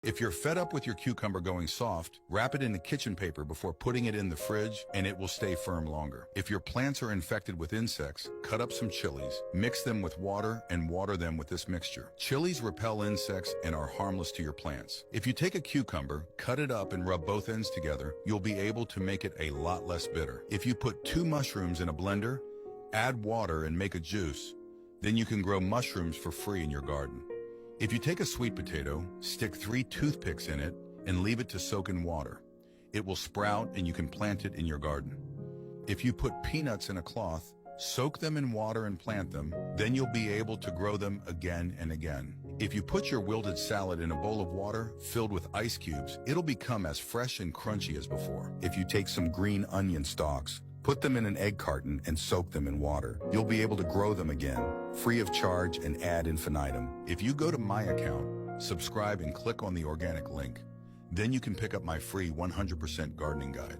If you're fed up with your cucumber going soft, wrap it in the kitchen paper before putting it in the fridge and it will stay firm longer. If your plants are infected with insects, cut up some chilies, mix them with water and water them with this mixture. Chilies repel insects and are harmless to your plants. If you take a cucumber, cut it up and rub both ends together, you'll be able to make it a lot less bitter. If you put 2 mushrooms in a blender, add water and make a juice, then you can grow mushrooms for free in your garden. If you take a sweet potato, stick 3 toothpicks in it and leave it to soak in water. It will sprout and you can plant it in your garden. If you put peanuts in a cloth, soak them in water and plant them, then you'll be able to grow them again and again. If you put your wilted salad in a bowl of water filled with ice cubes, it'll become as fresh and crunchy as before. If you take some green onion stalks, put them in an egg carton and soak them in water, you'll be able to grow them again, free of charge and ad infinitum. If you go to my account, subscribe and click on the organic link, then you can pick up my free 100% gardening guide.